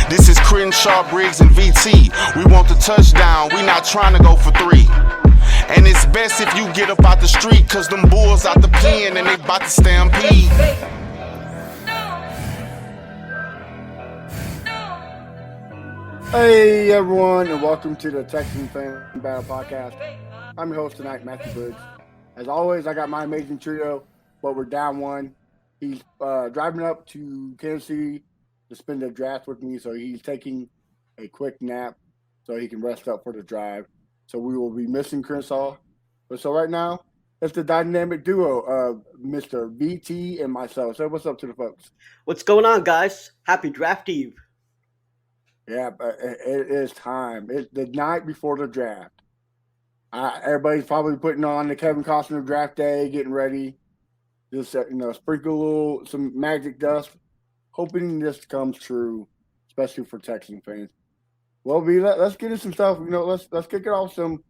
This is Crenshaw, Briggs, and VT. We want the touchdown, we not trying to go for 3. And it's best if you get up out the street, cause them bulls out the pen and they bout to stampede. Hey everyone, and welcome to the Texans Fan Battle Podcast. I'm your host tonight, Matthew Briggs. As always, I got my amazing trio, but we're down one. He's driving up to Kansas City to spend the draft with me, so he's taking a quick nap so he can rest up for the drive. So we will be missing Crenshaw. But so right now, it's the dynamic duo of Mr. VT and myself. So what's up to the folks? What's going on, guys? Happy draft eve. Yeah, but it is time. It's the night before the draft. Everybody's probably putting on the Kevin Costner draft day, getting ready. Just sprinkle some magic dust, hoping this comes true, especially for Texan fans. Well, let's get into some stuff. Let's kick it off some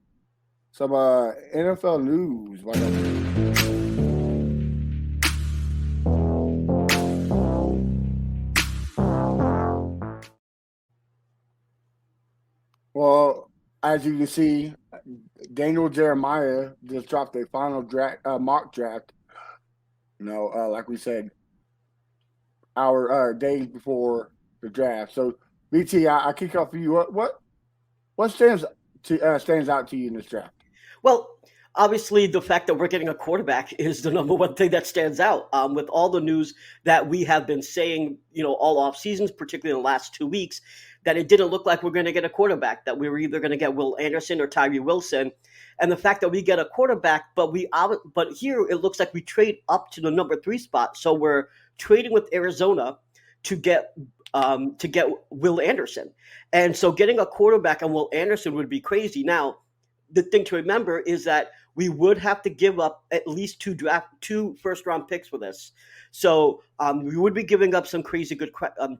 NFL news. Well, as you can see, Daniel Jeremiah just dropped a final mock draft. Like we said, our days before the draft. So, BT, I kick off for you. What stands out to you in this draft? Well, obviously, the fact that we're getting a quarterback is the number one thing that stands out. With all the news that we have been saying, all off seasons, particularly in the last 2 weeks, that it didn't look like we're going to get a quarterback, that we were either going to get Will Anderson or Tyree Wilson. And the fact that we get a quarterback, but here it looks like we trade up to the number 3 spot. So we're trading with Arizona to get Will Anderson. And so getting a quarterback on Will Anderson would be crazy. Now, the thing to remember is that we would have to give up at least 2 first-round picks for this. So we would be giving up some crazy good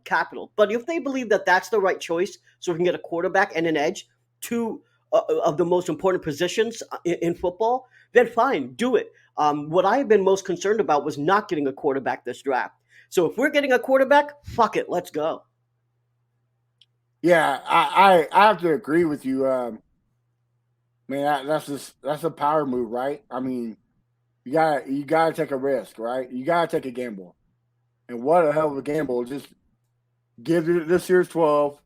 capital. But if they believe that that's the right choice, so we can get a quarterback and an edge, 2 of the most important positions in football, then fine, do it. What I have been most concerned about was not getting a quarterback this draft. So if we're getting a quarterback, fuck it, let's go. Yeah, I have to agree with you. Man, that's a power move, right? I mean, you gotta take a risk, right? You gotta take a gamble, and what a hell of a gamble! Just give it this year's 12,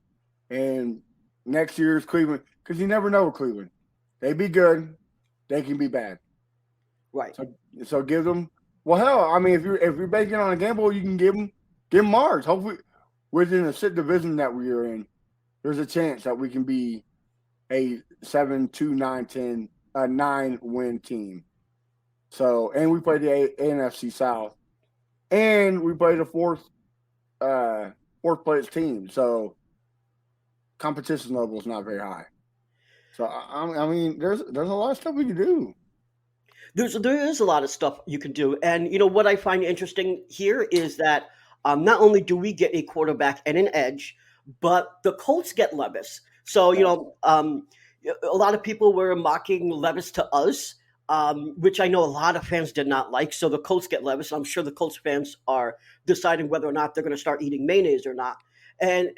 and next year's Cleveland, because you never know with Cleveland. They be good, they can be bad, right? So give them. Well, hell, I mean, if you're banking on a gamble, you can give them Mars. Hopefully, within the shit division that we are in, there's a chance that we can be a 7-2-9-10 9-win team. So, and we play the NFC South, and we play the fourth place team. So, competition level is not very high. So, I mean, there's a lot of stuff we can do. There is a lot of stuff you can do. And, what I find interesting here is that not only do we get a quarterback and an edge, but the Colts get Levis. So, a lot of people were mocking Levis to us, which I know a lot of fans did not like. So the Colts get Levis. I'm sure the Colts fans are deciding whether or not they're going to start eating mayonnaise or not. And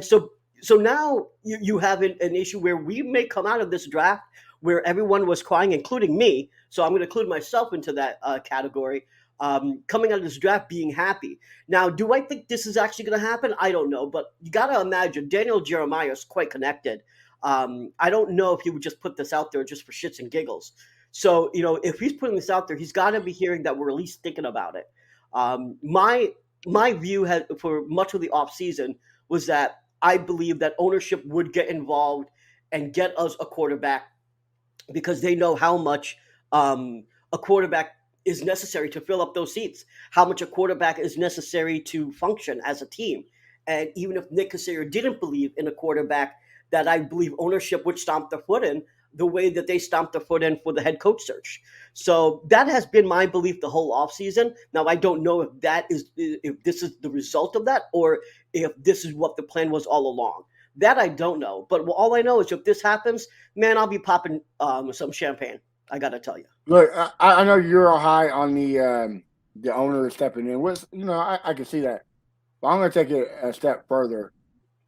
so now you have an issue where we may come out of this draft where everyone was crying, including me. So I'm going to include myself into that category. Coming out of this draft being happy. Now, do I think this is actually going to happen? I don't know. But you got to imagine Daniel Jeremiah is quite connected. I don't know if he would just put this out there just for shits and giggles. So, if he's putting this out there, he's got to be hearing that we're at least thinking about it. My view for much of the offseason was that I believe that ownership would get involved and get us a quarterback because they know how much a quarterback is necessary to fill up those seats, how much a quarterback is necessary to function as a team. And even if Nick Casario didn't believe in a quarterback, that I believe ownership would stomp their foot in the way that they stomped their foot in for the head coach search. So that has been my belief the whole offseason. Now, I don't know if this is the result of that or if this is what the plan was all along. That I don't know. But all I know is if this happens, man, I'll be popping some champagne. I got to tell you. Look, I know you're all high on the owner stepping in. I can see that. But I'm going to take it a step further.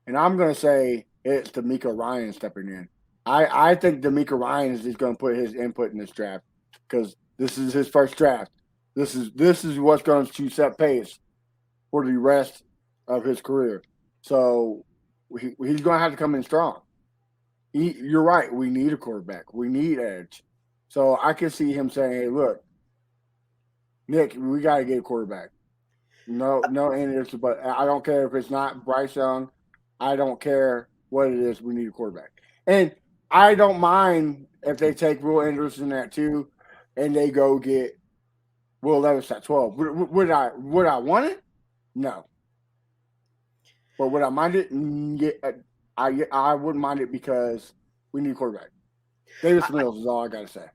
and I'm going to say it's D'Amico Ryan stepping in. I think D'Amico Ryan is just going to put his input in this draft because this is his first draft. This is what's going to set pace for the rest of his career. So he's going to have to come in strong. You're right. We need a quarterback. We need edge. So I can see him saying, "Hey, look, Nick, we got to get a quarterback. No interest, but I don't care if it's not Bryce Young. I don't care what it is. We need a quarterback, and I don't mind if they take Will Anderson at 2, and they go get Will Levis at 12. Would I want it? No, but would I mind it? Yeah, I wouldn't mind it because we need a quarterback. Davis Mills is all I got to say.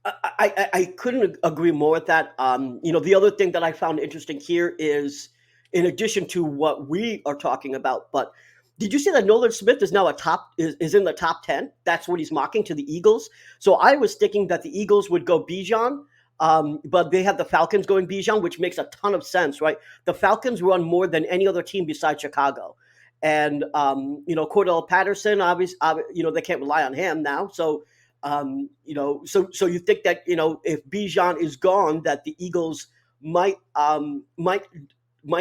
I couldn't agree more with that. The other thing that I found interesting here is, in addition to what we are talking about, but did you see that Nolan Smith is now is in the top 10? That's what he's mocking to the Eagles. So I was thinking that the Eagles would go Bijan, but they have the Falcons going Bijan, which makes a ton of sense, right? The Falcons run more than any other team besides Chicago. And, Cordell Patterson, obviously, they can't rely on him now. So, so you think that, if Bijan is gone, that the Eagles might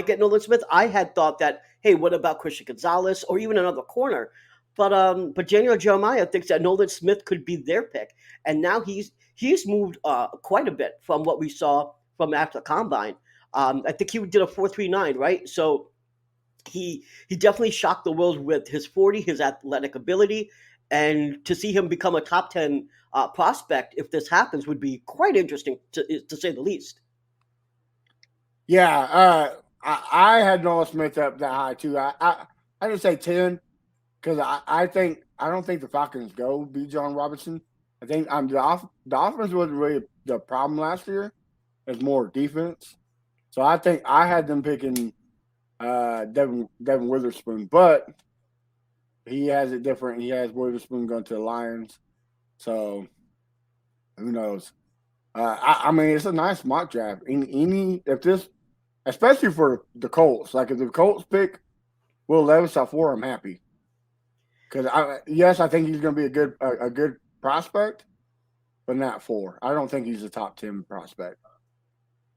get Nolan Smith. I had thought that, hey, what about Christian Gonzalez or even another corner? But Daniel Jeremiah thinks that Nolan Smith could be their pick, and now he's moved quite a bit from what we saw from after the combine. I think he did a 4.39, right? So he definitely shocked the world with his 40, his athletic ability, and to see him become a top 10 prospect, if this happens, would be quite interesting to say the least. Yeah, I had Nolan Smith up that high too. I didn't say 10 because I don't think the Falcons go Bijan Robinson. I think the offense wasn't really the problem last year. It's more defense. So I think I had them picking Devin Witherspoon, but he has it different. He has Witherspoon going to the Lions. So who knows? I mean, it's a nice mock draft. Especially for the Colts. Like if the Colts pick Will Levis at 4, I'm happy. Because I think he's going to be a good prospect, but not 4. I don't think he's a top 10 prospect.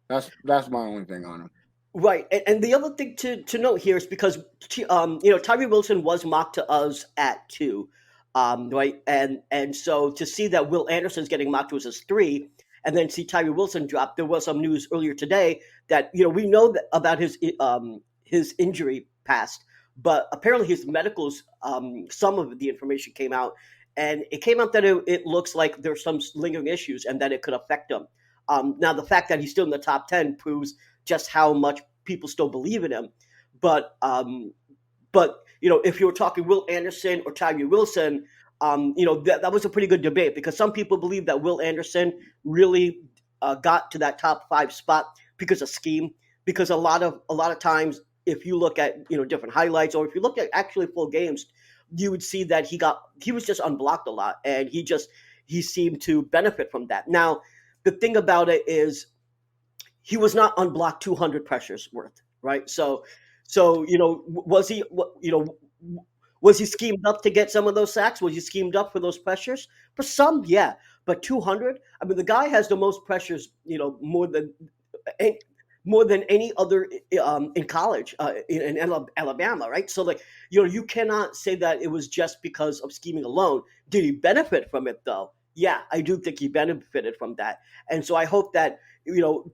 That's my only thing on him. Right, and the other thing to note here is because Tyree Wilson was mocked to us at 2, right, and so to see that Will Anderson's getting mocked to us as 3, and then see Tyree Wilson drop. There was some news earlier today that we know that about his injury past, but apparently his medicals. Some of the information came out, and it came out that it looks like there's some lingering issues and that it could affect him. Now the fact that he's still in the top 10 proves just how much people still believe in him. But if you were talking Will Anderson or Tyree Wilson, that was a pretty good debate because some people believe that Will Anderson really got to that top 5 spot because of scheme. Because a lot of times, if you look at different highlights or if you look at actually full games, you would see that he was just unblocked a lot, and he seemed to benefit from that. Now, the thing about it is, he was not unblocked 200 pressures worth, right? So was he schemed up to get some of those sacks? Was he schemed up for those pressures? For some, yeah, but 200. I mean, the guy has the most pressures, more than any other in college in Alabama, right? So you cannot say that it was just because of scheming alone. Did he benefit from it though? Yeah, I do think he benefited from that, and so I hope that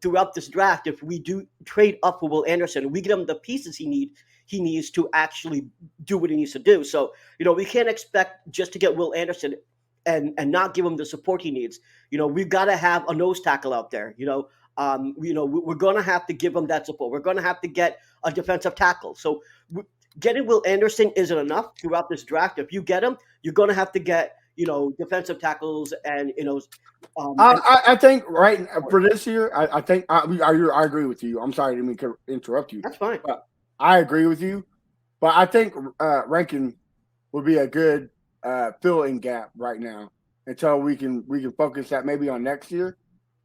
throughout this draft, if we do trade up for Will Anderson, we get him the pieces he needs to actually do what he needs to do. So we can't expect just to get Will Anderson and not give him the support he needs. We've got to have a nose tackle out there. We're going to have to give him that support. We're going to have to get a defensive tackle. So getting Will Anderson isn't enough throughout this draft. If you get him, you're going to have to get defensive tackles and I think right for this year, I think I agree with you. I'm sorry, I didn't mean to interrupt you. That's fine. But I agree with you, but I think Rankin would be a good fill-in gap right now until we can focus that maybe on next year.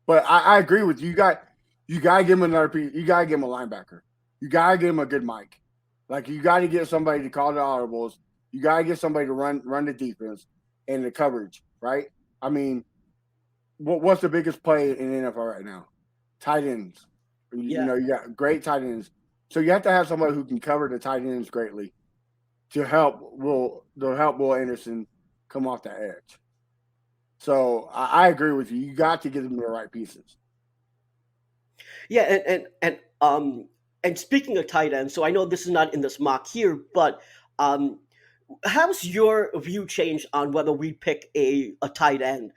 But I agree with you. You got to give him another piece. You got to give him a linebacker. You got to give him a good mic. Like you got to get somebody to call the audibles. You got to get somebody to run the defense and the coverage, right? I mean, what's the biggest play in the NFL right now? Tight ends. You Yeah. know, you got great tight ends. So you have to have somebody who can cover the tight ends greatly to help Will Anderson come off the edge. So I agree with you. You got to get them the right pieces. Yeah, and speaking of tight ends, so I know this is not in this mock here, but um, how's your view changed on whether we pick a tight end?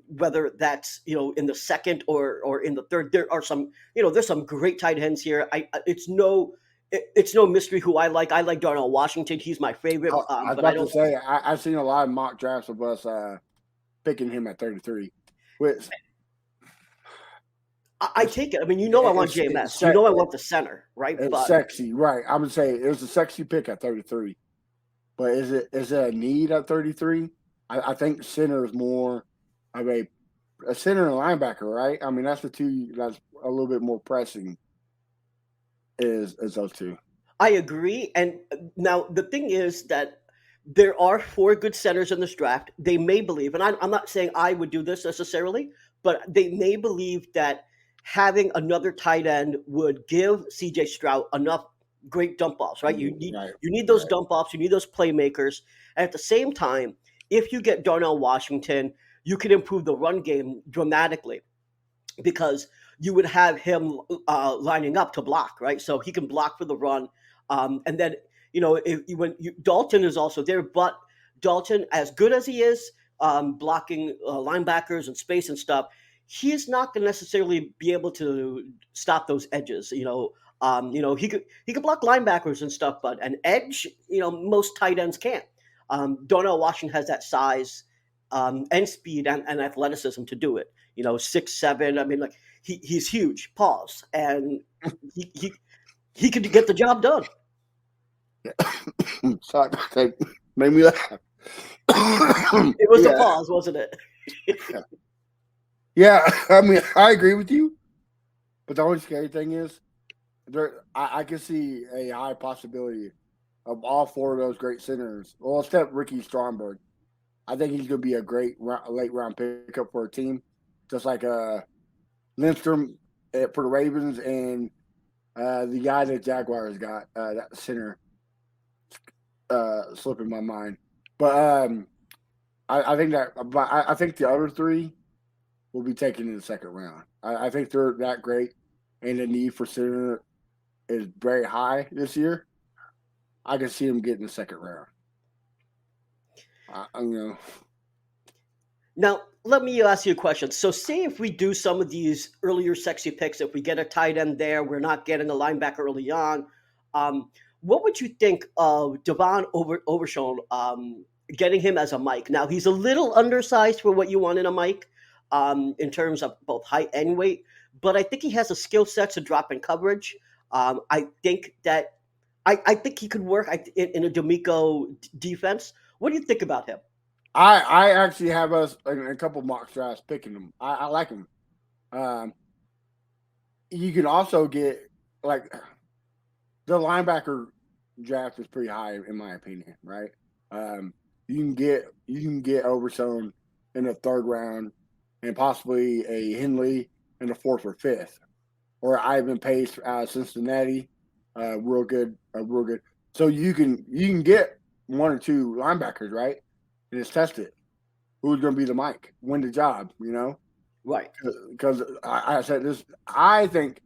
Whether that's in the second or in the third. There are some there's some great tight ends here. It's no mystery who I like. I like Darnell Washington. He's my favorite. I was But I about to don't. say I've seen a lot of mock drafts of us picking him at 33, which I take it. I mean, I want it's JMS. I want the center, right? it's But sexy, right? I would say it was a sexy pick at 33, but is it a need at 33? I think center is more of a center and linebacker, right? I mean, that's the two that's a little bit more pressing. Is those two? I agree. And now the thing is that there are four good centers in this draft. They may believe, and I'm not saying I would do this necessarily, but they may believe that having another tight end would give CJ Stroud enough great dump offs, right? Right, You need those right. dump offs, you need those playmakers. And at the same time, if you get Darnell Washington, you can improve the run game dramatically because you would have him lining up to block, right? So he can block for the run, and then Dalton is also there, but Dalton, as good as he is, blocking linebackers and space and stuff, he's not going to necessarily be able to stop those edges. He could block linebackers and stuff, but an edge, most tight ends can't. Darnell Washington has that size and speed and athleticism to do it. 6'7". I mean, like he's huge. Pause, and he he he could get the job done. Sorry, that made me laugh. It was a Yeah, pause, wasn't it? yeah. I mean, I agree with you, but the only scary thing is I can see a high possibility of all four of those great centers. Well, except Ricky Stromberg. I think he's going to be a great late round pickup for a team, just like Lindstrom for the Ravens and the guy that Jaguars got that center slipping my mind. But I think that I think the other three will be taken in the second round. I think they're that great, and the need for center is very high this year. I can see them getting the second round. You know, Now, let me ask you a question. So, say if we do some of these earlier sexy picks, if we get a tight end there, we're not getting a linebacker early on. What would you think of Overshown, getting him as a Mike? Now, he's a little undersized for what you want in a Mike, in terms of both height and weight, but I think he has a skill set to drop in coverage. I think that I think he could work in a D'Amico defense. What do you think about him? I actually have us in a couple mock drafts picking them. I like them. Um, you can also get like the linebacker draft is pretty high in my opinion, right? You can get Overshown in the third round and possibly a Henley in the fourth or fifth, or Ivan Pace out of Cincinnati, real good. So you can get one or two linebackers, right? And it's tested. Who's going to be the Mike? Win the job, Right. Because I said this. I think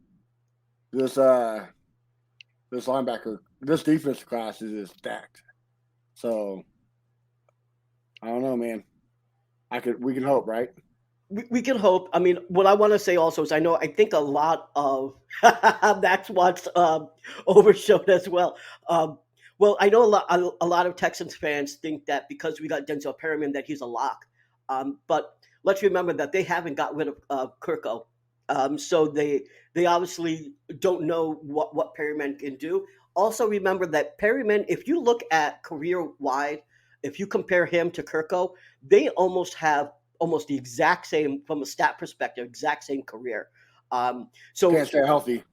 this this linebacker, this defense class is stacked. So I don't know, man. We can hope, right? We can hope. I mean, what I want to say also is I think a lot of Max wants overshowed as well. Well, I know a lot of Texans fans think that because we got Denzel Perryman that he's a lock. But let's remember that they haven't got rid of Kirko. So they obviously don't know what Perryman can do. Also remember that Perryman, if you look at career wide, if you compare him to Kirko, they almost have almost the exact same from a stat perspective, exact same career. So Can't stay healthy.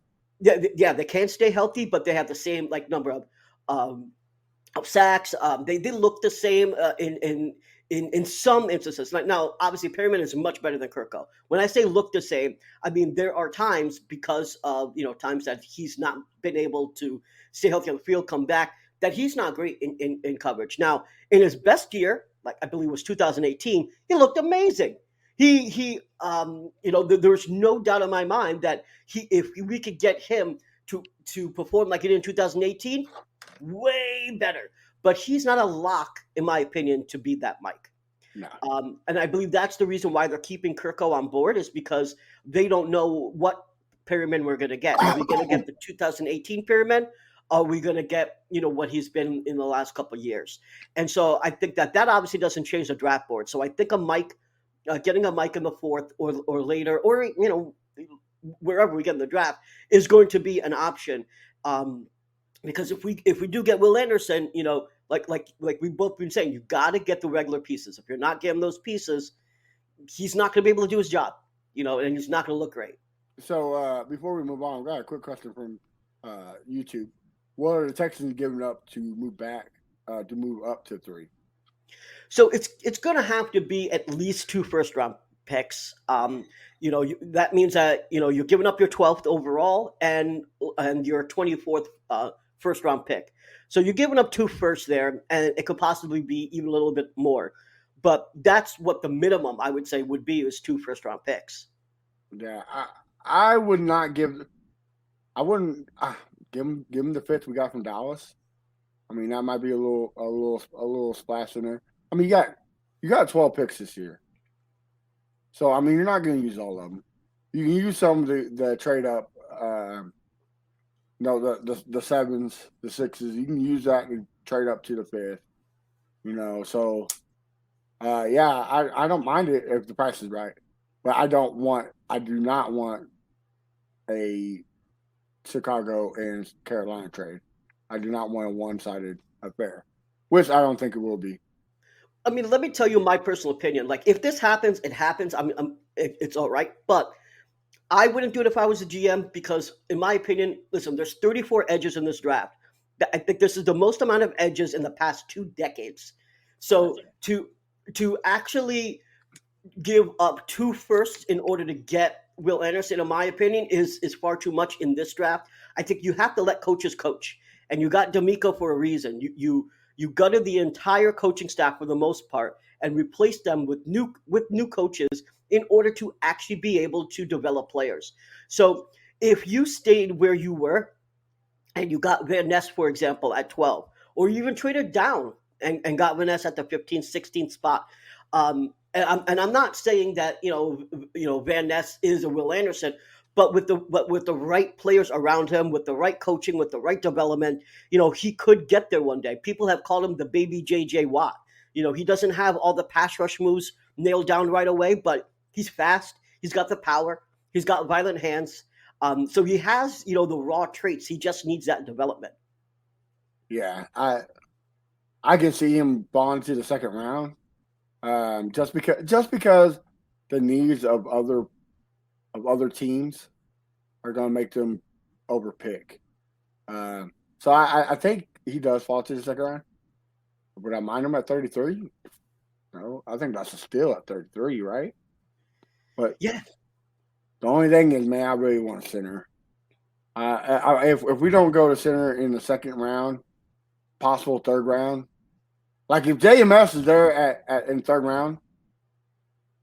Yeah, they can't stay healthy, but they have the same like number um, of sacks. They look the same in some instances. Like now, obviously, Perryman is much better than Kirko. When I say look the same, I mean there are times because of times that he's not been able to stay healthy on the field, come back, that he's not great in coverage. Now, in his best year, like I believe it was 2018, he looked amazing. There's no doubt in my mind that if we could get him to perform like he did in 2018, way better. But he's not a lock, in my opinion, to be that Mike. No. And I believe that's the reason why they're keeping Kirko on board, is because they don't know what Perryman we're going to get. Are we going to get the 2018 Perryman? Are we going to get what he's been in the last couple of years? And so I think that obviously doesn't change the draft board. So I think a Mike, getting a Mike in the fourth or later, or wherever we get in the draft, is going to be an option. Because if we do get Will Anderson, like we've both been saying, you got to get the regular pieces. If you're not getting those pieces, he's not going to be able to do his job, and he's not going to look great. So before we move on, we got a quick question from YouTube. What are the Texans giving up to move up to 3? So it's going to have to be at least 2 first-round picks. That means that you're giving up your 12th overall and your 24th first-round pick. So you're giving up 2 firsts there, and it could possibly be even a little bit more. But that's what the minimum I would say would be, is 2 first-round picks. Yeah, I would not give. I wouldn't give him the 5th we got from Dallas. I mean, that might be a little splash in there. I mean, you got 12 picks this year, so I mean, you're not going to use all of them. You can use some of the trade up. The 7s, the 6s. You can use that and trade up to the 5th. So I don't mind it if the price is right, but I do not want a Chicago and Carolina trade. I do not want a one-sided affair, which I don't think it will be. I mean, let me tell you my personal opinion. Like, if this happens, it happens. I mean, it's all right, but I wouldn't do it if I was a GM, because, in my opinion, listen, there's 34 edges in this draft. I think this is the most amount of edges in the past 2 decades. So to actually give up 2 firsts in order to get Will Anderson, in my opinion, is far too much in this draft. I think you have to let coaches coach, and you got D'Amico for a reason. You gutted the entire coaching staff for the most part and replaced them with new coaches in order to actually be able to develop players. So if you stayed where you were and you got Van Ness, for example, at 12, or you even traded down and got Van Ness at the 15th, 16th spot, and I'm not saying that Van Ness is a Will Anderson, but with the right players around him, with the right coaching, with the right development, he could get there one day. People have called him the baby J.J. Watt. He doesn't have all the pass rush moves nailed down right away, but he's fast. He's got the power. He's got violent hands. So he has the raw traits. He just needs that development. Yeah, I can see him falling to the 2nd round, just because the needs of other teams are going to make them overpick. So I think he does fall to the 2nd round. Would I mind him at 33? No, I think that's a steal at 33, right? But yeah, the only thing is, man, I really want a center. If we don't go to center in the 2nd round, possible 3rd round, like if JMS is there in 3rd round,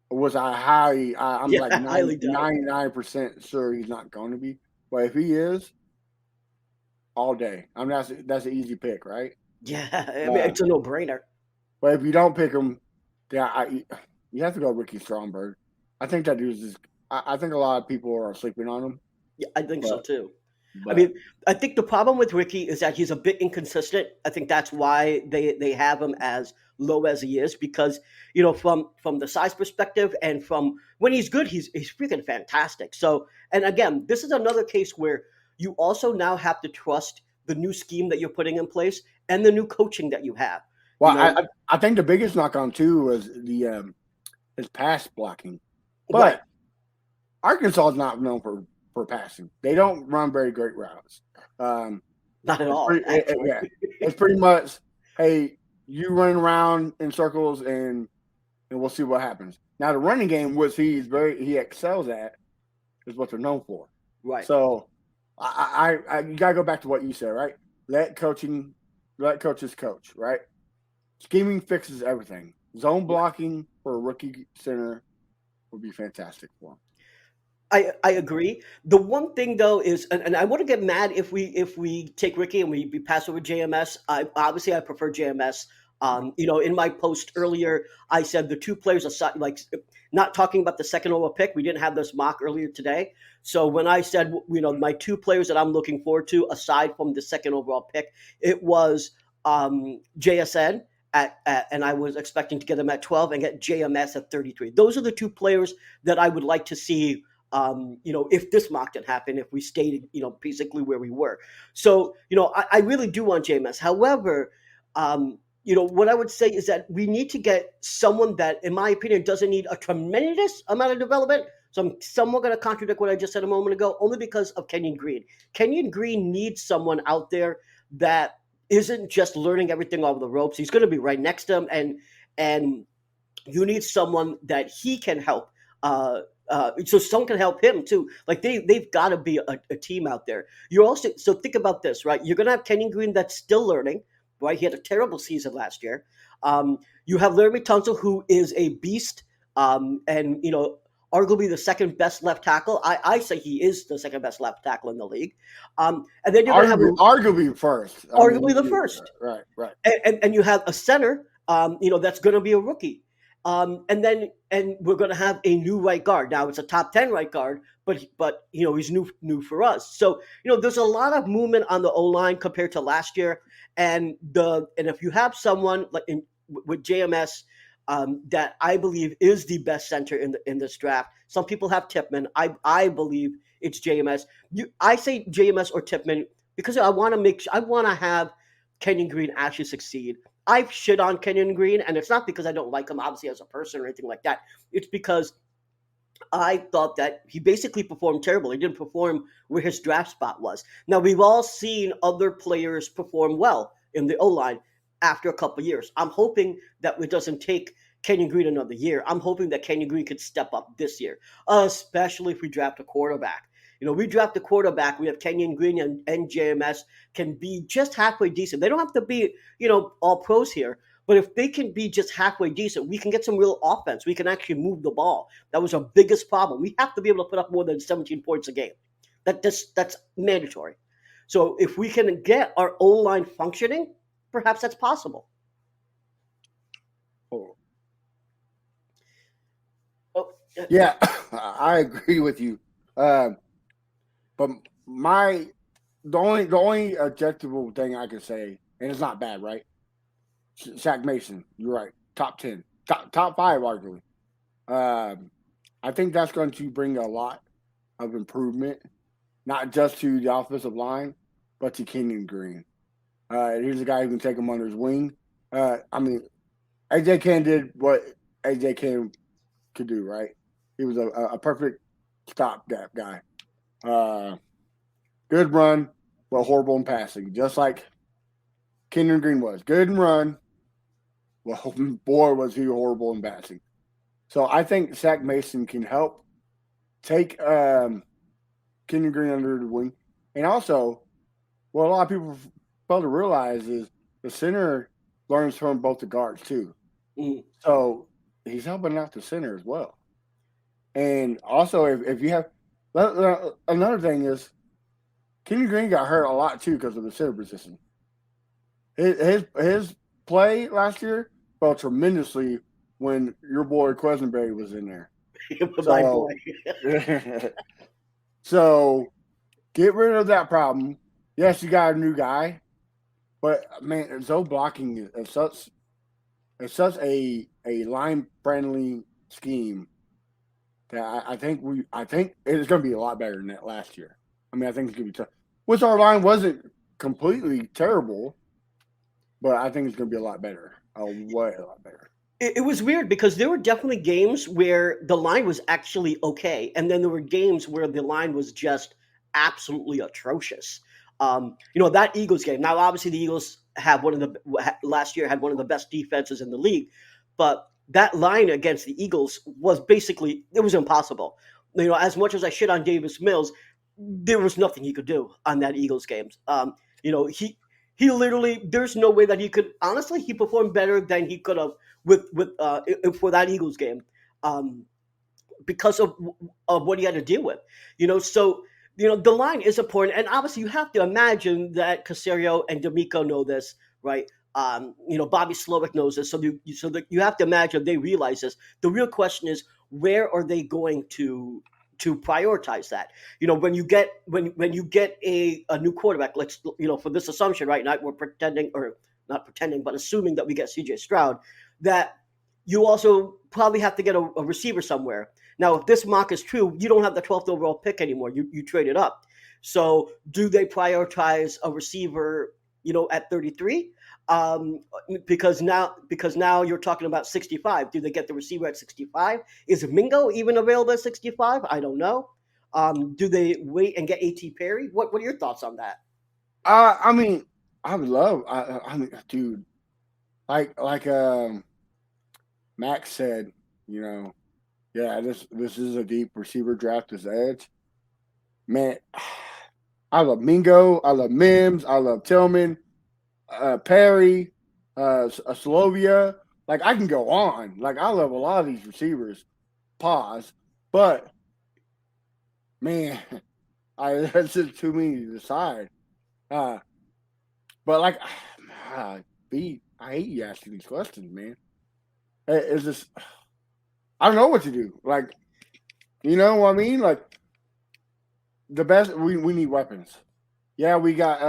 was I'm like 99% sure he's not going to be. But if he is, all day. I mean, that's an easy pick, right? Yeah, I mean, it's a no-brainer. But if you don't pick him, you have to go Ricky Stromberg. I think that dude's just. I think a lot of people are sleeping on him. Yeah, I think so too. I mean, I think the problem with Ricky is that he's a bit inconsistent. I think that's why they have him as low as he is, because from the size perspective and from when he's good, he's freaking fantastic. So, and again, this is another case where you also now have to trust the new scheme that you're putting in place and the new coaching that you have. Well, I think the biggest knock on too was his pass blocking, but Right. Arkansas is not known for for passing. They don't run very great routes. Not at all, actually. Yeah, it's pretty much, hey, you run around in circles and we'll see what happens. Now the running game, which he excels at, is what they're known for. Right. So you gotta go back to what you said, right? Let coaches coach, right? Scheming fixes everything. Zone blocking for a rookie center would be fantastic for him. I agree. The one thing though is, and I wouldn't get mad if we take Ricky and we pass over JMS. I prefer JMS. In my post earlier, I said the two players aside, like not talking about the second overall pick. We didn't have this mock earlier today. So when I said, my two players that I'm looking forward to aside from the second overall pick, it was JSN and I was expecting to get them at 12 and get JMS at 33. Those are the two players that I would like to see. If this mock didn't happen, if we stayed, basically where we were. So, I really do want JMS. However, what I would say is that we need to get someone that, in my opinion, doesn't need a tremendous amount of development. So I'm somewhat going to contradict what I just said a moment ago, only because of Kenyon Green. Kenyon Green needs someone out there that isn't just learning everything off the ropes. He's going to be right next to him, and you need someone that he can help. So someone can help him too. Like they've got to be a team out there. So think about this, right? You're gonna have Kenyon Green that's still learning, right? He had a terrible season last year. You have Larry Tunsil, who is a beast, and arguably the second best left tackle. I say he is the second best left tackle in the league. And then you're gonna arguably first, the first, right? And you have a center, that's gonna be a rookie. And we're going to have a new right guard. Now it's a top 10 right guard, but he's new for us. So there's a lot of movement on the O line compared to last year, and if you have someone like with JMS that I believe is the best center in this draft. Some people have Tippmann. I believe it's JMS. I say JMS or Tippmann because I want to have Kenyon Green actually succeed. I've shit on Kenyon Green, and it's not because I don't like him, obviously, as a person or anything like that. It's because I thought that he basically performed terrible. He didn't perform where his draft spot was. Now, we've all seen other players perform well in the O-line after a couple of years. I'm hoping that it doesn't take Kenyon Green another year. I'm hoping that Kenyon Green could step up this year, especially if we draft a quarterback. We draft a quarterback. We have Kenyon Green and JMS can be just halfway decent. They don't have to be, all pros here. But if they can be just halfway decent, we can get some real offense. We can actually move the ball. That was our biggest problem. We have to be able to put up more than 17 points a game. That's mandatory. So if we can get our O-line functioning, perhaps that's possible. Yeah, I agree with you. But the only objectable thing I can say, and it's not bad, right? Shaq Mason, you're right. Top 10, top 5, arguably. I think that's going to bring a lot of improvement, not just to the offensive line, but to Kenyon Green. He's a guy who can take him under his wing. AJ Cann did what AJ Cann could do, right? He was a perfect stopgap guy. Good run, but horrible in passing, just like Kenyon Green was. Good in run, well, boy, was he horrible in passing. So I think Shaq Mason can help take Kenyon Green under the wing. And also, what a lot of people fail to realize is the center learns from both the guards too. Mm. So he's helping out the center as well. And also, if you have another thing is, Kenyon Green got hurt a lot too because of the center position. His play last year fell tremendously when your boy Quesenberry was in there. My boy. So get rid of that problem. Yes, you got a new guy, but man, zone blocking is such a line friendly scheme that I think it's going to be a lot better than that last year. I think it's going to be tough. Which our line wasn't completely terrible, but I think it's going to be a lot better. A lot better. it was weird because there were definitely games where the line was actually okay, and then there were games where the line was just absolutely atrocious. That Eagles game. Now, obviously, the Eagles have last year had one of the best defenses in the league, but that line against the Eagles was basically it was impossible. As much as I shit on Davis Mills, there was nothing he could do on that Eagles game. He literally there's no way that he could honestly he performed better than he could have for that Eagles game, um, because of what he had to deal with. So the line is important, and obviously you have to imagine that Casario and D'Amico know this, right? Bobby Slowick knows this, so that you have to imagine they realize this. The real question is where are they going to prioritize that? When you get a new quarterback, let's for this assumption right now we're pretending or not pretending, but assuming that we get CJ Stroud, that you also probably have to get a receiver somewhere. Now, if this mock is true, you don't have the 12th overall pick anymore. You trade it up. So, do they prioritize a receiver, at 33? Because now you're talking about 65. Do they get the receiver at 65? Is Mingo even available at 65? I don't know. Do they wait and get A.T. Perry? What are your thoughts on that? I mean, I would love. I mean, dude, like Max said, yeah, this is a deep receiver draft as edge. Man, I love Mingo. I love Mims. I love Tillman, Perry, Slovia. Like I can go on. Like I love a lot of these receivers. Pause. But man, that's just too many to decide. Uh, but like, B, I hate you asking these questions, man. It's just I don't know what to do. Like, you know what I mean? Like the best we need weapons. Yeah, we got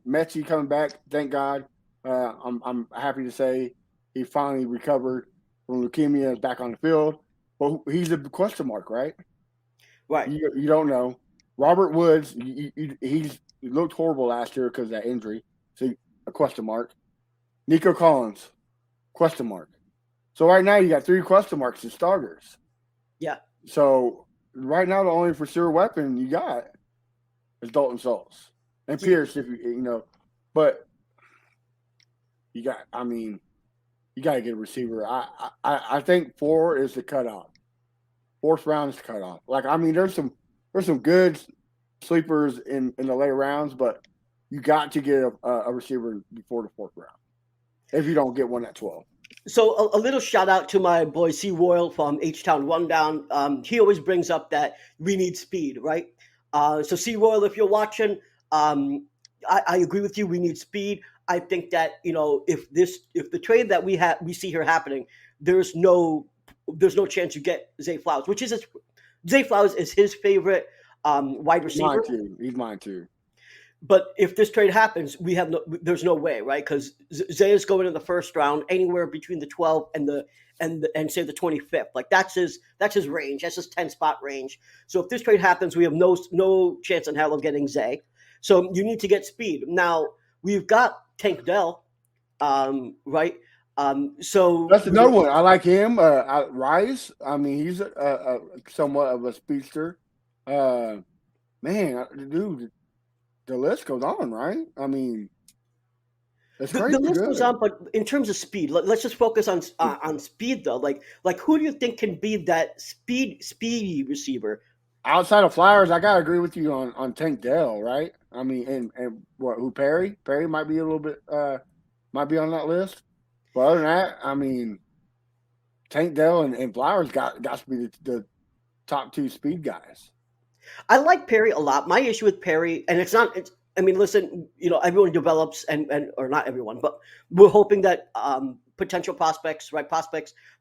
Mechie coming back. Thank God. I'm happy to say he finally recovered from leukemia, is back on the field. But he's a question mark, right? Right. You don't know. Robert Woods, he looked horrible last year because of that injury. So a question mark. Nico Collins, question mark. So right now you got 3 question marks as starters. Yeah. So right now the only for sure weapon you got is Dalton Schultz and Pierce, if but you got. I mean, you got to get a receiver. I think 4 is the cutoff. 4th round is the cutoff. Like I mean, there's some good sleepers in the later rounds, but you got to get a receiver before the 4th round. If you don't get one at 12. So a little shout out to my boy C. Royal from H Town Rundown. He always brings up that we need speed, right? So C. Royal, if you're watching, I agree with you. We need speed. I think that if the trade that we see here happening, there's no chance you get Zay Flowers, Zay Flowers is his favorite wide receiver. He's mine too. But if this trade happens, there's no way, right? Because Zay is going in the 1st round, anywhere between the 12th and say the 25th. Like that's his range. That's his 10-spot range. So if this trade happens, we have no chance in hell of getting Zay. So you need to get speed. Now we've got Tank Dell, right? So that's another one. I like him. Rice. I mean, he's a somewhat of a speedster. Man, dude. The list goes on, right? I mean, it's crazy. The list goes on, but in terms of speed, let's just focus on speed though. Like who do you think can be that speedy receiver? Outside of Flowers, I gotta agree with you on Tank Dell, right? I mean, and who Perry? Perry might be a little bit might be on that list. But other than that, I mean, Tank Dell and Flowers got to be the top 2 speed guys. I like Perry a lot. My issue with Perry, and I mean, listen, everyone develops, or not everyone, but we're hoping that potential prospects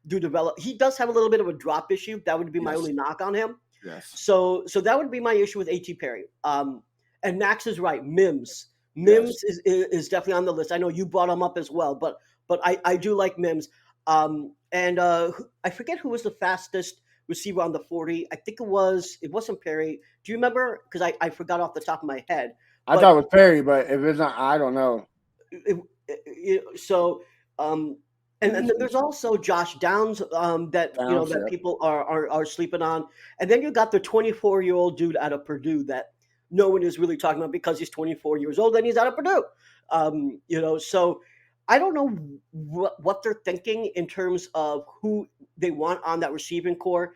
do develop. He does have a little bit of a drop issue. That would be my only knock on him. Yes. So that would be my issue with A.T. Perry. And Max is right. Mims is definitely on the list. I know you brought him up as well, but I do like Mims. And I forget who was the fastest receiver on the 40. I think it wasn't Perry. Do you remember? Because I forgot off the top of my head. I thought it was Perry, but if it's not, I don't know. So And then there's also Josh Downs that Downs, that yeah. people are sleeping on, and then you got the 24-year-old dude out of Purdue that no one is really talking about because he's 24 years old and he's out of Purdue. So I don't know what they're thinking in terms of who they want on that receiving core.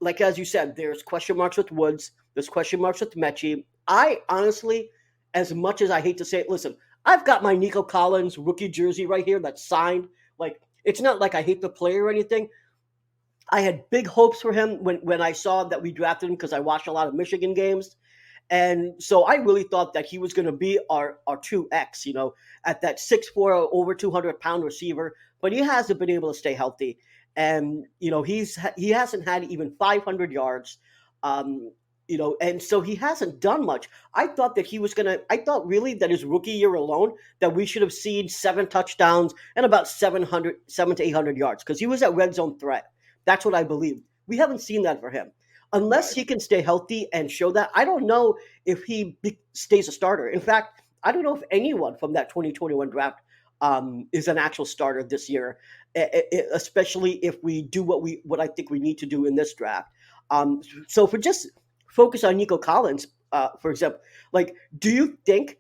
Like as you said, there's question marks with Woods, there's question marks with Mechie. I honestly, as much as I hate to say it, listen, I've got my Nico Collins rookie jersey right here that's signed. Like, it's not like I hate the player or anything. I had big hopes for him when I saw that we drafted him because I watched a lot of Michigan games. And so I really thought that he was going to be our 2X, at that 6'4", over 200-pound receiver. But he hasn't been able to stay healthy. And, he hasn't had even 500 yards. And so he hasn't done much. I thought really that his rookie year alone, that we should have seen 7 touchdowns and about 7 to 800 yards because he was that red zone threat. That's what I believe. We haven't seen that for him. Unless Right. he can stay healthy and show that, I don't know if he stays a starter. In fact, I don't know if anyone from that 2021 draft is an actual starter this year, especially if we do what I think we need to do in this draft. So if we just focus on Nico Collins, for example, like, do you think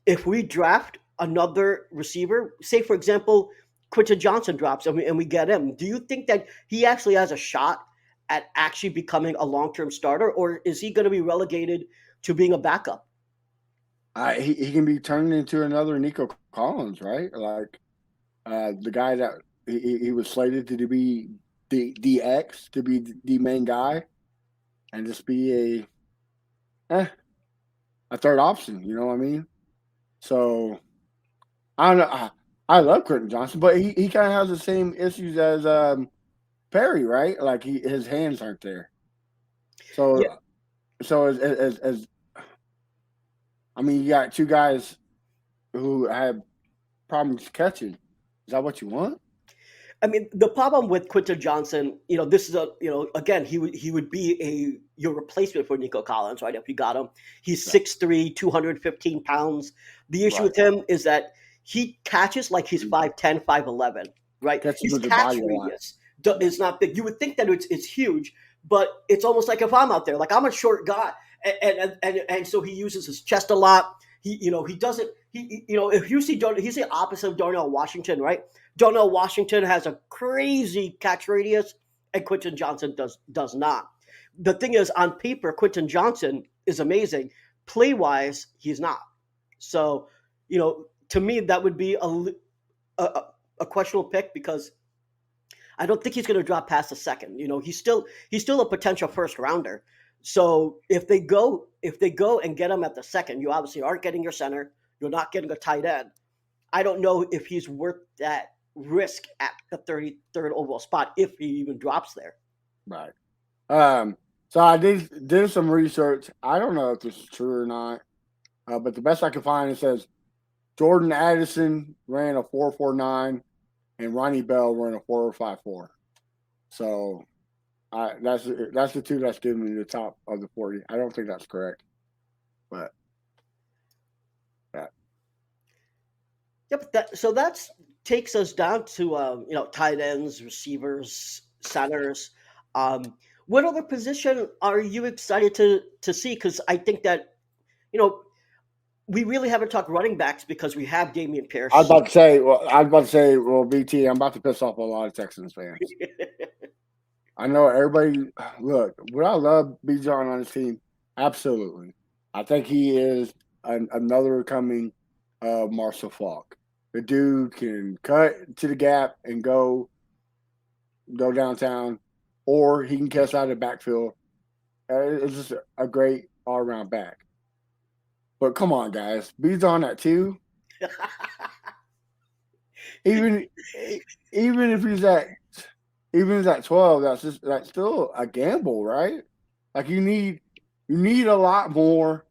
if we draft another receiver, say for example, Quentin Johnson drops and we get him, do you think that he actually has a shot at actually becoming a long-term starter, or is he going to be relegated to being a backup? He can be turned into another Nico Collins, right? Like the guy that he was slated to be the X, to be the main guy, and just be a third option. You know what I mean? So I don't know. I love Quentin Johnson, but he kind of has the same issues as Perry, right? Like his hands aren't there. Yeah, So as I mean, you got two guys who have problems catching. Is that what you want? I mean, the problem with Quinton Johnson, this is again, he would be your replacement for Nico Collins, right? If you got him, he's Right. 6'3", 215 pounds. The issue Right. with him is that he catches like he's 5'10", 5'11", right? Catches His with your body catch a lot. radius is not big. You would think that it's huge, but it's almost like if I'm out there, like I'm a short guy, and so he uses his chest a lot. He doesn't. If you see he's the opposite of Darnell Washington, right? Darnell Washington has a crazy catch radius, and Quentin Johnson does not. The thing is, on paper, Quentin Johnson is amazing. Play wise, he's not. So, to me, that would be a questionable pick because I don't think he's going to drop past the second. He's still a potential first rounder. So if they go and get him at the second, you obviously aren't getting your center. You're not getting a tight end. I don't know if he's worth that risk at the 33rd overall spot if he even drops there. Right. So I did some research. I don't know if this is true or not, but the best I could find, it says Jordan Addison ran a 4.49 and Ronnie Bell ran a 4.54. So that's the two that's giving me the top of the 40. I don't think that's correct, but yeah. Yep. That's takes us down to tight ends, receivers, centers. What other position are you excited to see? Because I think that you know we really haven't talked running backs because we have Damian I was Pierce. about to say, well, BT, I'm about to piss off a lot of Texans fans. I know everybody. Look, would I love B. John on his team? Absolutely. I think he is another coming Marshall Falk. The dude can cut to the gap and go downtown, or he can catch out of the backfield. It's just a great all around back. But come on, guys, B's on that too. Even even if he's at 12, that's still a gamble, right? Like you need a lot more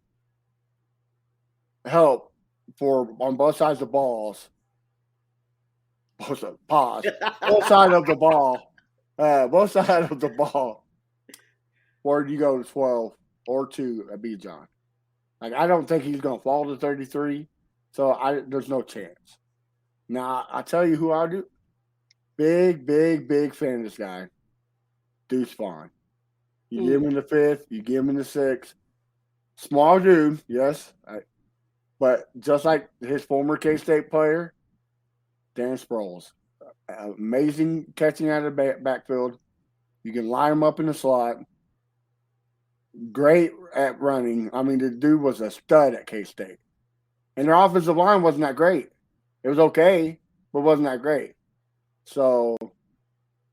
help for on both sides of the balls. Pause. Both sides of the ball. Both sides of the ball. Or you go to 12 or 2 at B. John. Like I don't think he's gonna fall to 33. So there's no chance. Now I tell you who I do. big fan of this guy, Deuce Vaughn. You get him in the 5th, you get him in the 6th. Small dude, yes, but just like his former K-State player, Dan Sproles, amazing catching out of the backfield. You can line him up in the slot. Great at running. I mean, the dude was a stud at K-State. And their offensive line wasn't that great. It was okay, but wasn't that great. So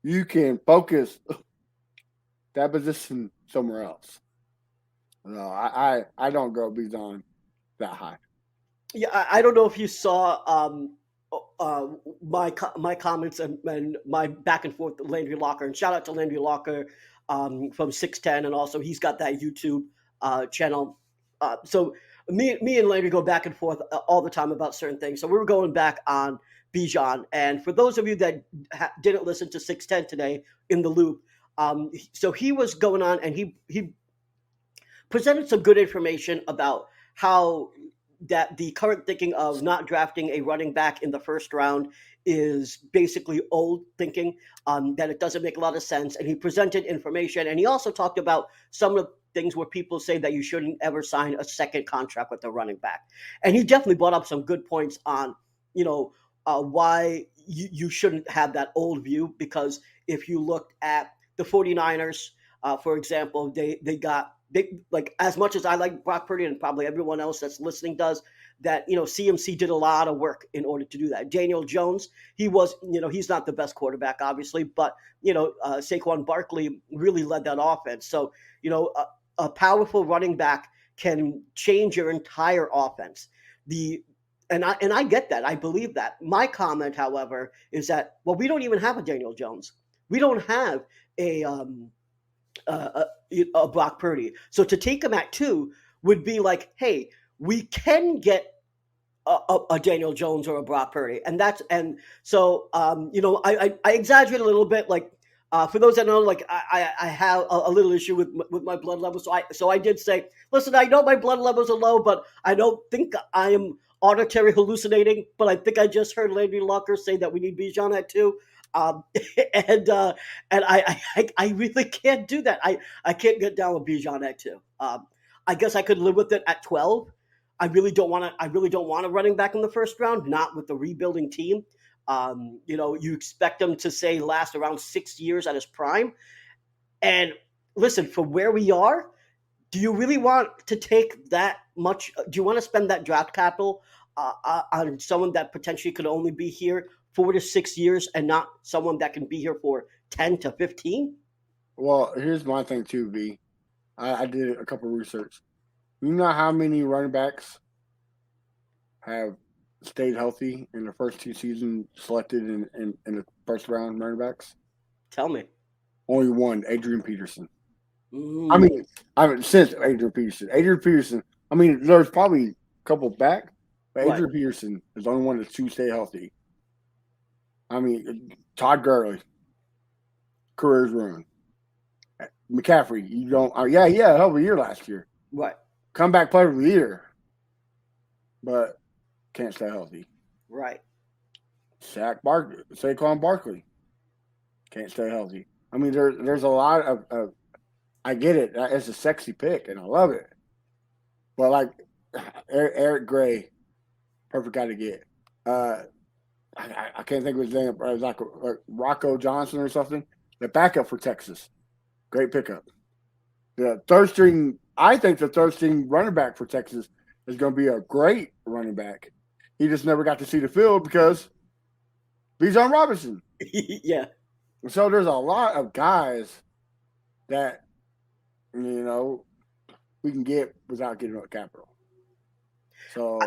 you can focus that position somewhere else. No, I don't go Bijan that high. Yeah, I don't know if you saw my comments and my back and forth with Landry Locker, and shout out to Landry Locker from 610, and also he's got that YouTube channel. So me and Landry go back and forth all the time about certain things. So we were going back on Bijan, and for those of you that didn't listen to 610 today in the loop, so he was going on and he presented some good information about how that the current thinking of not drafting a running back in the first round is basically old thinking, that it doesn't make a lot of sense. And he presented information, and he also talked about some of the things where people say that you shouldn't ever sign a second contract with a running back. And he definitely brought up some good points on, why you shouldn't have that old view, because if you looked at the 49ers, for example, they like, as much as I like Brock Purdy and probably everyone else that's listening does, that CMC did a lot of work in order to do that. Daniel Jones, he was, he's not the best quarterback, obviously, but Saquon Barkley really led that offense. So a powerful running back can change your entire offense. And I get that. I believe that. My comment, however, is that, well, we don't even have a Daniel Jones. We don't have a Brock Purdy. So to take him at 2 would be like, hey, we can get a Daniel Jones or a Brock Purdy, I exaggerate a little bit. Like, for those that know, like, I have a little issue with my blood levels. So I did say, listen, I know my blood levels are low, but I don't think I am auditory hallucinating. But I think I just heard Landry Locker say that we need Bijan at 2. And I really can't do that. I can't get down with Bijan at 2. I guess I could live with it at 12. I really don't want a running back in the first round, not with the rebuilding team. You expect him to say last around 6 years at his prime. And listen, for where we are, do you really want to take that much? Do you want to spend that draft capital on someone that potentially could only be here 4 to 6 years and not someone that can be here for 10 to 15? Well, here's my thing too, V. I did a couple of research. You know how many running backs have stayed healthy in the first 2 seasons selected in the first round running backs? Tell me. Only one, Adrian Peterson. I mean, since Adrian Peterson. I mean, there's probably a couple back, but Adrian Peterson is the only one that's to stay healthy. I mean, Todd Gurley, career's ruined. McCaffrey, you don't. He had a hell of a year last year. Right. Comeback player of the year, but can't stay healthy. Right. Saquon Barkley can't stay healthy. I mean, there's a lot of. I get it. It's a sexy pick, and I love it. But like Eric Gray, perfect guy to get. I can't think of his name. It was like Rocco Johnson or something. The backup for Texas. Great pickup. I think the third string running back for Texas is going to be a great running back. He just never got to see the field because Bijan Robinson. Yeah. So there's a lot of guys that, we can get without getting up capital. So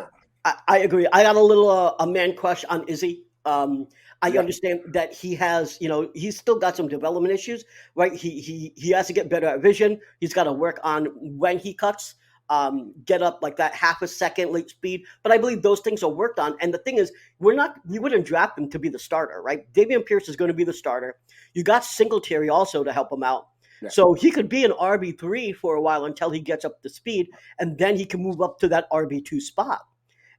I agree. I got a little a man crush on Izzy. I understand that he has, he's still got some development issues, right? He has to get better at vision. He's got to work on when he cuts, get up like that half a second late speed. But I believe those things are worked on. And the thing is, we wouldn't draft him to be the starter, right? Dameon Pierce is going to be the starter. You got Singletary also to help him out. Yeah. So he could be an RB3 for a while until he gets up to speed, and then he can move up to that RB2 spot.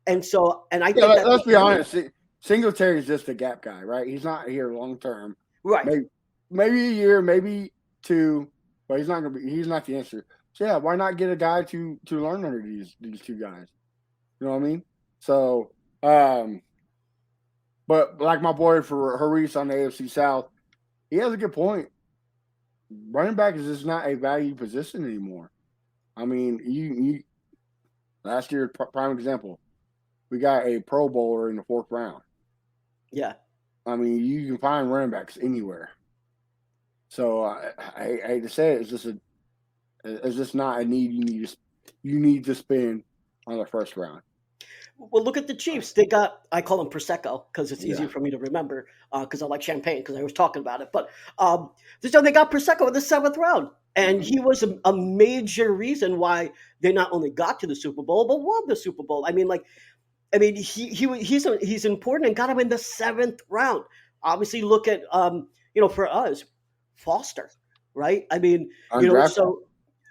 And I think let's be honest. Singletary is just a gap guy, right? He's not here long term. Right. Maybe a year, maybe two, but he's not gonna be. He's not the answer. So yeah, why not get a guy to learn under these two guys? You know what I mean? So, but like my boy for Haris on the AFC South, he has a good point. Running back is just not a value position anymore. I mean, you last year prime example, we got a Pro Bowler in the 4th round. Yeah. I mean, you can find running backs anywhere. So I hate to say it, it's just not a need you need to spend on the 1st round. Well, look at the Chiefs. They got, I call them Prosecco because it's easier Yeah. for me to remember because I like champagne because I was talking about it. But so they got Prosecco in the 7th round. And he was a major reason why they not only got to the Super Bowl, but won the Super Bowl. I mean, he's important and got him in the 7th round. Obviously, look at, for us, Foster, right? I mean, Undrafted.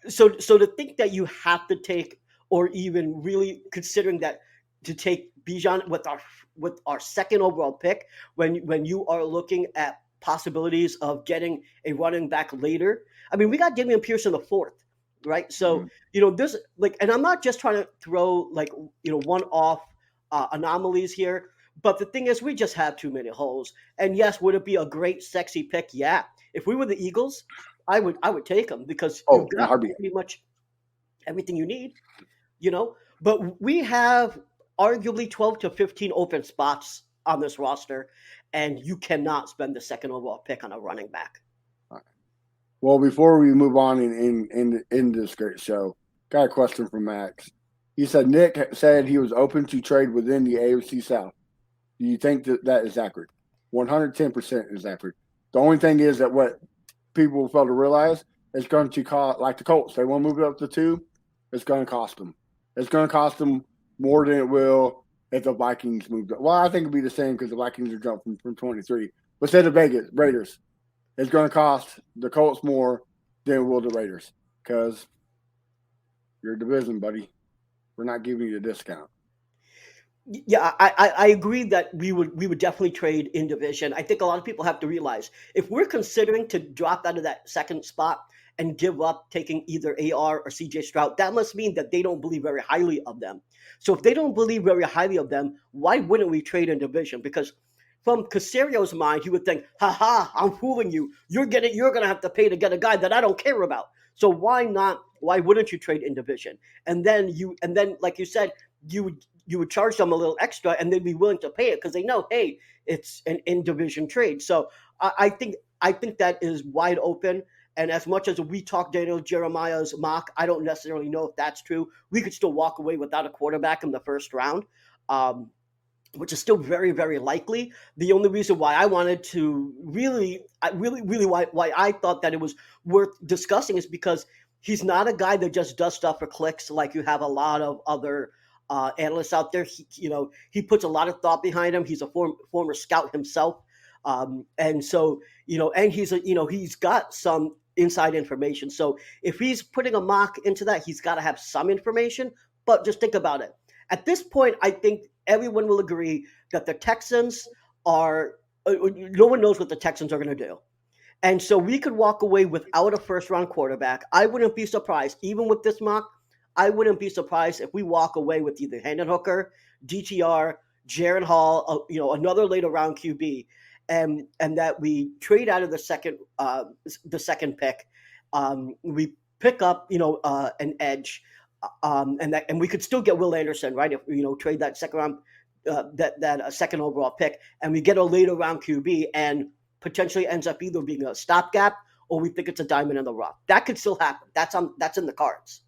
so to think that you have to take, or even really considering that to take Bijan with our 2nd overall pick when you are looking at possibilities of getting a running back later. I mean, we got Damian Pierce in the 4th, right? So this and I'm not just trying to throw one-off anomalies here, but the thing is, we just have too many holes. And yes, would it be a great, sexy pick? Yeah. If we were the Eagles, I would take them because you've got pretty much everything you need, But we have arguably 12 to 15 open spots on this roster, and you cannot spend the 2nd overall pick on a running back. Well, before we move on in this great show, got a question from Max. He said Nick said he was open to trade within the AFC South. Do you think that is accurate? 110% is accurate. The only thing is that what people fail to realize is going to cost, like the Colts, they want to move it up to 2. It's going to cost them. It's going to cost them more than it will if the Vikings moved up. Well, I think it'd be the same because the Vikings are jumping from 23. But say the Raiders, it's going to cost the Colts more than it will the Raiders because you're a division, buddy. We're not giving you a discount. Yeah, I agree that we would definitely trade in division. I think a lot of people have to realize if we're considering to drop out of that 2nd spot and give up taking either AR or CJ Stroud, that must mean that they don't believe very highly of them. So if they don't believe very highly of them, why wouldn't we trade in division? Because from Casario's mind, he would think, "Ha, I'm fooling you. You're gonna have to pay to get a guy that I don't care about. So why not? Why wouldn't you trade in division? And then like you said, you would charge them a little extra and they'd be willing to pay it because they know, hey, it's an in-division trade. So I think that is wide open. And as much as we talk Daniel Jeremiah's mock, I don't necessarily know if that's true. We could still walk away without a quarterback in the 1st round, which is still very, very likely. The only reason why I wanted to really why I thought that it was worth discussing is because he's not a guy that just does stuff for clicks like you have a lot of other analysts out there. He puts a lot of thought behind him. He's a former scout himself, and so and he's got some inside information. So if he's putting a mock into that, he's got to have some information. But just think about it. At this point, I think everyone will agree that the Texans are. No one knows what the Texans are going to do. And so we could walk away without a 1st round quarterback. I wouldn't be surprised, even with this mock. I wouldn't be surprised if we walk away with either Hendon Hooker, DTR, Jaron Hall, another later round QB, and that we trade out of the second pick. We pick up an edge, and we could still get Will Anderson, right? If trade that 2nd round, that 2nd overall pick, and we get a later round QB, and potentially ends up either being a stopgap or we think it's a diamond in the rough. That could still happen. That's in the cards.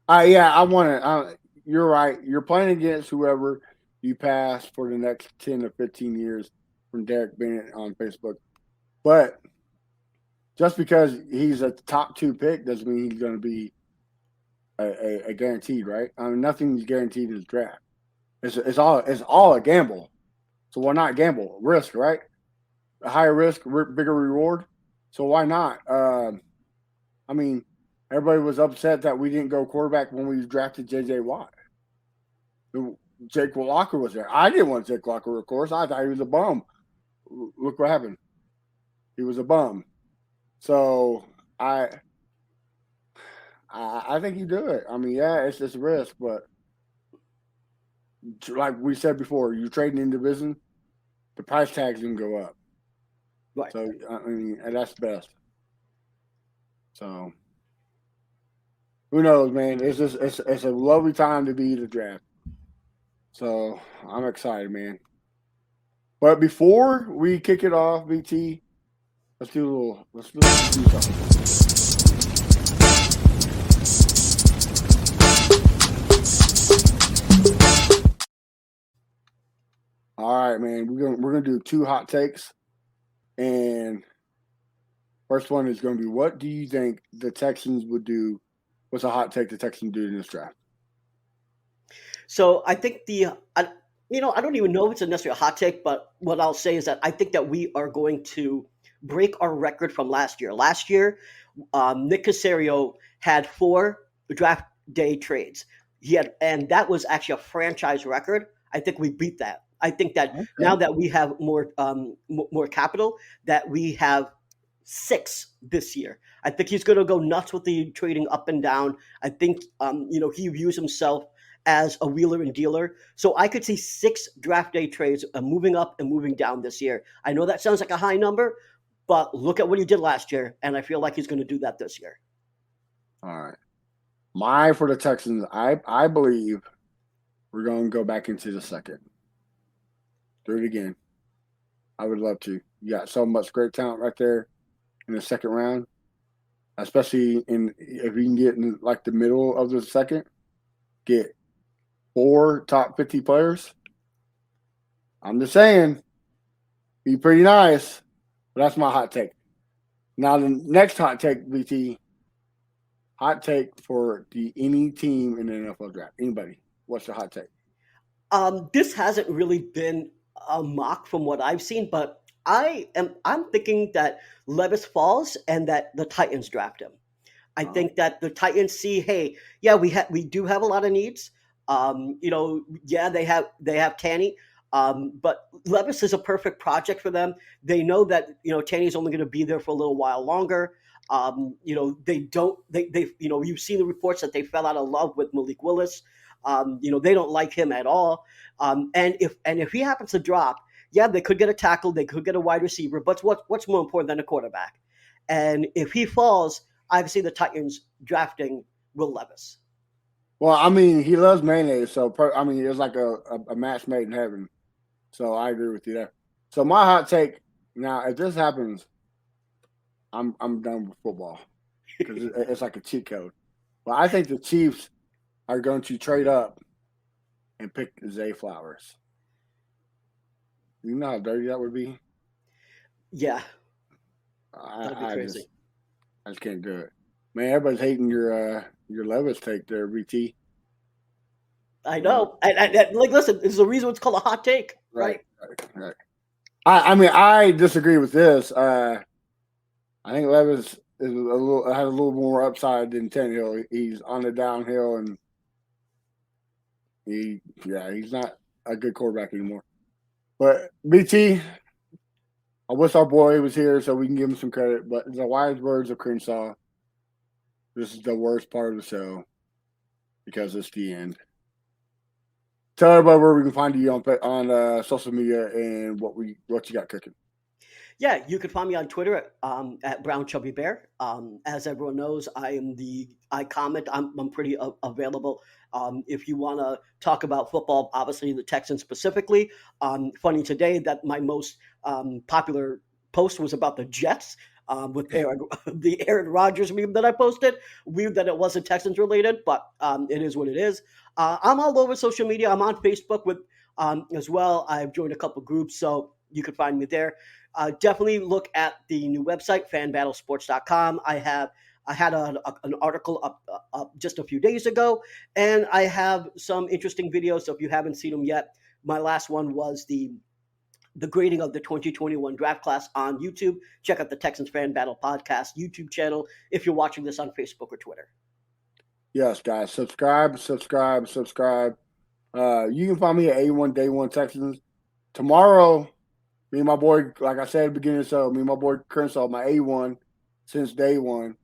Yeah, I want to. You're right. You're playing against whoever you pass for the next 10 or 15 years from Derek Bennett on Facebook. But just because he's a top 2 pick doesn't mean he's going to be a guaranteed, right? I mean, nothing's guaranteed in the draft. It's all a gamble. So why not gamble? Risk, right? A higher risk, bigger reward. So why not? I mean, everybody was upset that we didn't go quarterback when we drafted J.J. Watt. Jake Walker was there. I didn't want Jake Walker, of course. I thought he was a bum. Look what happened. He was a bum. So I think you do it. I mean, yeah, it's just a risk, but like we said before, you're trading in division, the price tag's gonna go up. Right. So I mean, and that's best. So who knows, man? It's a lovely time to be the draft. So I'm excited, man. But before we kick it off, BT, let's do something. All right, man. We're gonna do 2 hot takes, and first one is gonna be, what do you think the Texans would do? What's a hot take the Texans do in this draft? So I think I don't even know if it's necessarily a hot take, but what I'll say is that I think that we are going to break our record from last year. Last year, Nick Caserio had 4 draft day trades. And that was actually a franchise record. I think we beat that. I think that now that we have more capital, that we have 6 this year. I think he's going to go nuts with the trading up and down. I think he views himself as a wheeler and dealer. So I could see 6 draft day trades moving up and moving down this year. I know that sounds like a high number, but look at what he did last year, and I feel like he's going to do that this year. All right. For the Texans, I believe we're going to go back into the second. Do it again. I would love to. You got so much great talent right there in the second round, especially if you can get in like the middle of the second, get 4 top 50 players. I'm just saying, be pretty nice. But that's my hot take. Now the next hot take, BT. Hot take for any team in the NFL draft. Anybody? What's the hot take? This hasn't really been a mock from what I've seen, but I'm thinking that Levis falls and that the Titans draft him. I think that the Titans see, hey, yeah, we do have a lot of needs. Yeah, they have Tanny, but Levis is a perfect project for them. They know that Tanny's only going to be there for a little while longer. They don't they you've seen the reports that they fell out of love with Malik Willis. They don't like him at all. And if he happens to drop, yeah, they could get a tackle, they could get a wide receiver, but what's more important than a quarterback? And if he falls, I've seen the Titans drafting Will Levis. Well, I mean, he loves mayonnaise, so it's like a match made in heaven. So I agree with you there. So my hot take now, if this happens, I'm done with football because it's like a cheat code. But I think the Chiefs are going to trade up and pick Zay Flowers. You know how dirty that would be? Yeah, that'd be crazy. I just can't do it. Man, everybody's hating your Levis take there, BT. I know. And listen, there's a reason it's called a hot take, right? Right. I mean, I disagree with this. I think Levis has a little more upside than Tannehill. He's on the downhill, and he's not a good quarterback anymore. But BT, I wish our boy was here so we can give him some credit. But the wise words of Crenshaw, this is the worst part of the show because it's the end. Tell everybody where we can find you on social media and what you got cooking. Yeah, you can find me on Twitter at Brown Chubby Bear. As everyone knows, I comment. I'm pretty available. If you want to talk about football, obviously the Texans specifically. Funny today that my most popular post was about the Jets with the Aaron Rodgers meme that I posted. Weird that it wasn't Texans related, but it is what it is. I'm all over social media. I'm on Facebook with as well. I've joined a couple groups, so you can find me there. Definitely look at the new website, fanbattlesports.com. I had an article up just a few days ago, and I have some interesting videos. So if you haven't seen them yet, my last one was the grading of the 2021 draft class on YouTube. Check out the Texans Fan Battle Podcast YouTube channel if you're watching this on Facebook or Twitter. Yes, guys, subscribe. You can find me at A1 Day One Texans. Tomorrow, me and my boy, like I said at the beginning of the show, me and my boy Crenshaw, my A1 since day one,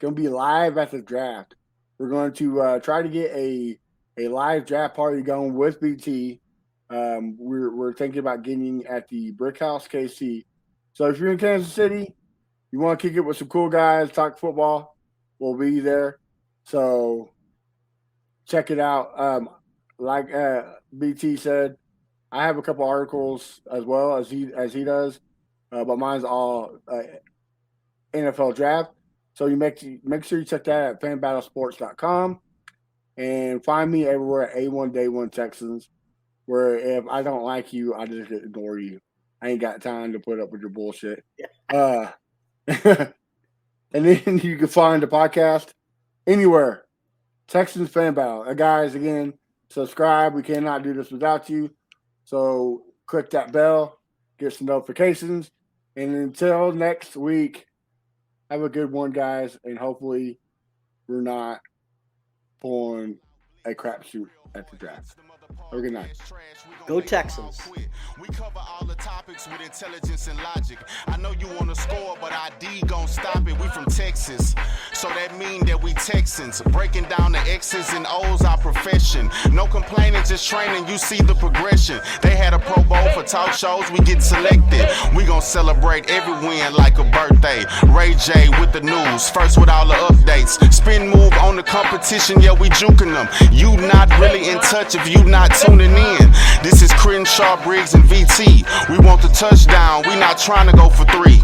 going to be live at the draft. We're going to try to get a live draft party going with BT. We're thinking about getting at the Brick House KC. So if you're in Kansas City, you want to kick it with some cool guys, talk football, we'll be there. So check it out. Like BT said, I have a couple articles as well as he does, but mine's all NFL draft. So you make sure you check that at fanbattlesports.com and find me everywhere at A1 Day One Texans. Where if I don't like you, I just ignore you. I ain't got time to put up with your bullshit. And then you can find the podcast anywhere. Texans Fan Battle. Guys, again, subscribe. We cannot do this without you. So click that bell, get some notifications. And until next week, have a good one, guys. And hopefully we're not pulling a crapshoot at the draft. Have a good night. Go Texans. We cover all the topics with intelligence and logic. I know you want to score, but ID gon' stop it. We from Texas, so that mean that we Texans. Breaking down the X's and O's, our profession. No complaining, just training, you see the progression. They had a Pro Bowl for talk shows, we get selected. We gon' celebrate every win like a birthday. Ray J with the news, first with all the updates. Spin move on the competition, yeah, we juking them. You not really in touch if you not tuning in. This is Crenshaw, Briggs, and VT. We want the touchdown, we not trying to go for 3.